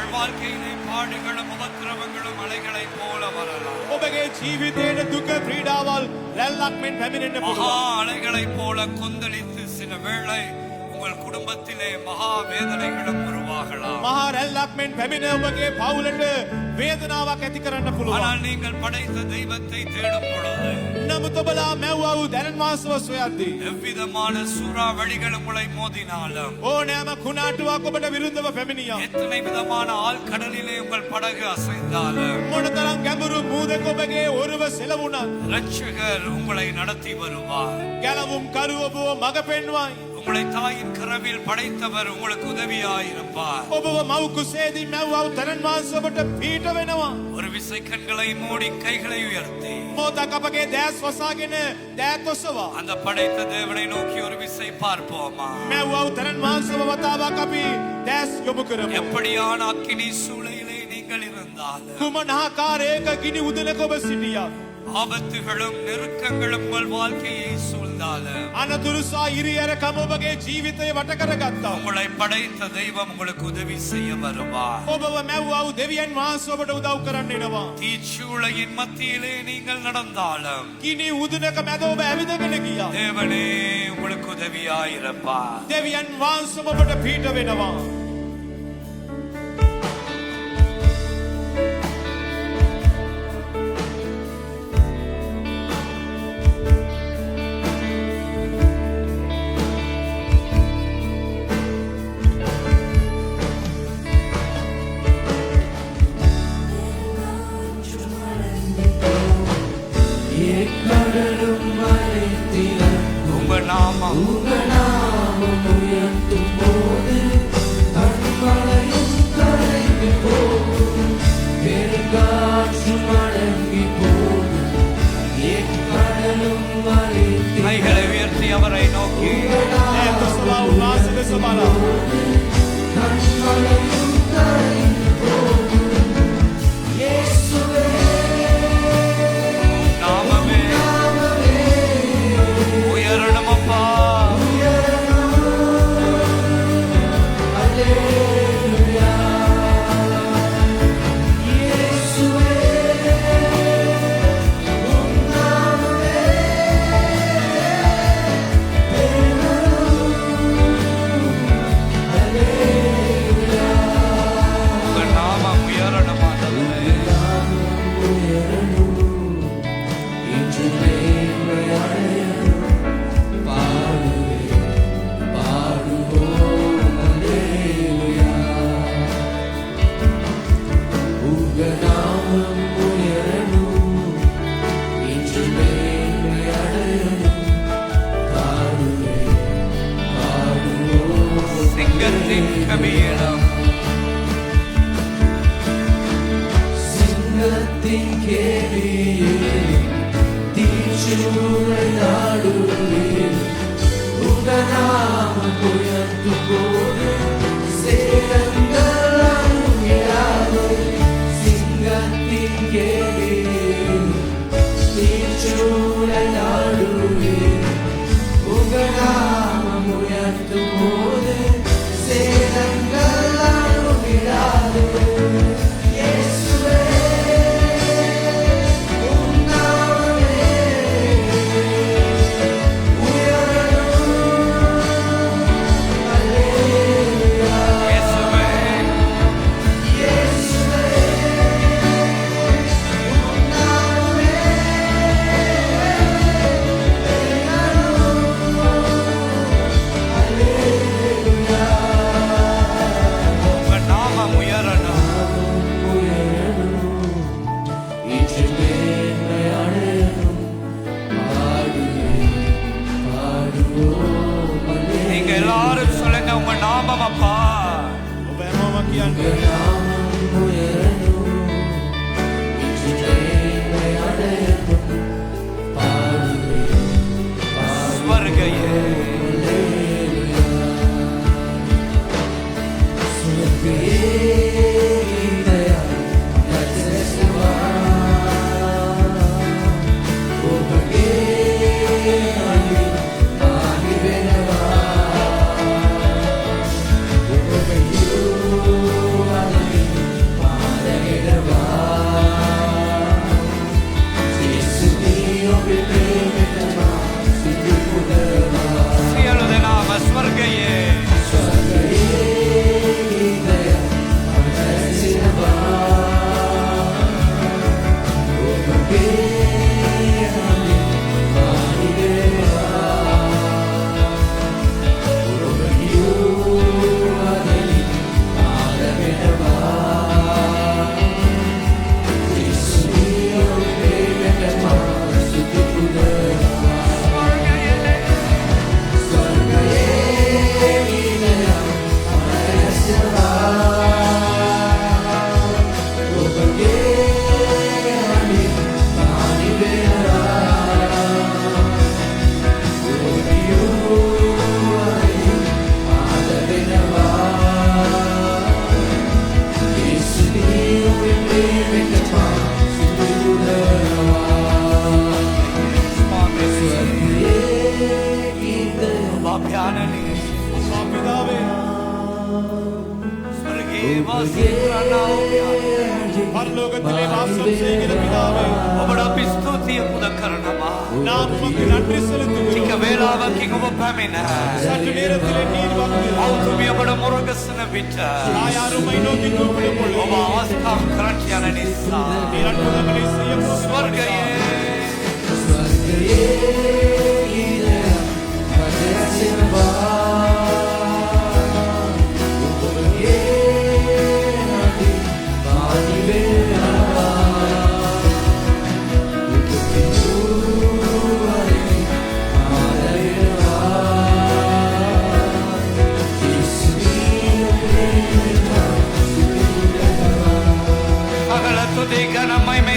உங்கள் வாழ்க்கையிலே பாடுகளும் உபத்திரவங்களும் அலைகளைப் போல வரலாம். ඔබගේ ජීවිතයේ දුක පීඩාවල් රැල්ලක් මෙන් පැමිණෙන්න மகா පුළුවන්. அலைகளைப் போல கொந்தளித்து சில வேளை உங்கள் குடும்பத்திலே மகா வேதனைகளும் உருவாகலாம். මහා රැල්ලක් මෙන් පැමිණ ඔබගේ පවුලට වේදනාවක් ඇති කරන්න පුළුවන්. ஆனால் நீங்கள் படைத்த தெய்வத்தை தேடும் பொழுது නමුත් ඔබලා මැව්වා වූ දැනන් මාසව සොයද්දී எவ்விதமான சூறாவளிகள் உங்களை மோதினாலும் ඕනෑම කුණාටුවක් ඔබට විරුද්ධව පැමිණියා. எத்தனை விதமான ஆழ்கடலிலே உங்கள் படகு அசைந்தாலும் මොනතරම් ගැඹුරු මූදක ඔබගේ ඔරුව සෙලවුණත් இரட்சகர் உங்களை நடத்தி வருவார். ගැලවුම් කරු ඔබව මඟ පෙන්වයි. உங்களை தாயின் கரவில் படைத்தவர் உங்களுக்கு உதவியாயிருப்பார். ඔබව මව් කුසේදී මැව්වා වූ දැනන් මාස ඔබට පීඩ වෙනවා. ஒரு விசை கண்களை மூடி கைகளை உயர்த்தி මොහොතක් අපගේ දැස් වසාගෙන දෑත් ඔසවා அந்த படைத்த தேவனை நோக்கி ஒரு விசை பார்ப்போமா? මැව්වා වූ දැනන් මාසව වතාවක් අපි දැස් යොමු කරමු. எப்படியான அக்கினி சூளையிலே நீங்கள் இருந்தாலும் කුමන ආකාරයක ගිනි උදනක ඔබ සිටියා. ஆபத்துகளும் நெருக்கங்களும் உங்கள் வாழ்க்கையை சூழ்ந்தாலும் අනතුරු සහ ඉරියරකම ඔබගේ ජීවිතය වට කරගත්තා. உங்களை படைத்த தெய்வம் உங்களுக்கு உதவி செய்ய வருவார். ඔබව මැව්වා වූ දෙවියන් වහන්සේ ඔබට උදව් කරන්න එනවා. தீச்சூளையின் மத்தியிலே நீங்கள் நடந்தாலும் ගිනි උදනක මැද ඔබ ඇවිදගෙන ගියා. தேவனே உங்களுக்கு உதவியாயிருப்பார். දෙවියන් වහන්සේ ඔබට පීඩ වෙනවා. உங்க நாமம் உயர்த்தும் போது கண்மலையும் கரைந்து போகும், பெருங்காற்றும் அடங்கி போகும், எக்கடலும் மறைத்து கைகளை உயர்த்தி அவரை நோக்கி දෑත් ඔසවා උන්වහන්සේ දෙස බලා கண்மலையும் கரைந்து போகும். இயேசுவே நாமமே உயரணும் அப்பா. உங்க நாமம் உயரணும் ஆண்டவரே. இன்று மேன்மை அடையணும், பாடுவோம் அல்லேலூயா. உங்க நாமம் உயரணும், இன்று மேன்மை அடையணும், பாடுவோம். சிங்கத்தின் கபீரம் சிங்கத்தின் கேலியில் தீச்சூளை நாடுவில் உங்க நாமம் உயர்த்தும் போது சேரங்கள் அணுகிறாது. சிங்கத்தின் கேலியில் தீச்சூளை நாடுவில் உங்க நாமம் உயர்த்தும் போது சேரங்கள் அணுகிறாது. இயேசுவே உம் நாமமே உயரணும், அல்லேலூயா. இயேசுவே இயேசுவே உம் நாமமே உங்க நாமம் உயரணும். உயரணும், இன்று மேன்மை அடையணும், பாடுவோம் அல்லேலூயா. நீங்க எல்லாரும் சொல்லுங்க உங்க நாமம் அப்பா. ඔබ හැමෝම කියන්නේ நாமம் உயரணும், இன்று மேன்மை அடையணும், பாடுவேன் ஸ்வர்கையே சுகேதயா நச்சசுவா ஓபகே ஆனி ஆனி வெனவா ஓபகே ஆனி வாசிக்கிற நாவியானவரே, பரலோகத்திலே வாசம் செய்கிற பிதாவே, ඔබට අපි ස්තුතිය පුද කරනවා. நாம் உமக்கு நன்றி ටික செலுத்துகிறோம். වේලාවකින් ඔබ පැමිණ சற்று நேரத்திலே நீர் வந்து මෞතුමිය ඔබට මුරගසන විට தாயார் உம்மை நோக்கி கூப்பிடும் பொழுது ඔබ අවස්ථාව කරට යන නිසා நீர் அற்புதங்களை செய்ய போகிறீர். ස්වර්ගයේ ස්වර්ගයේ ගිහිලා රැඳෙනවා. ඔබගේ නඩි පානි වෙනවා. උපතිනුවරේ ආදරෙනවා. සකල තුති ඝන මහිමය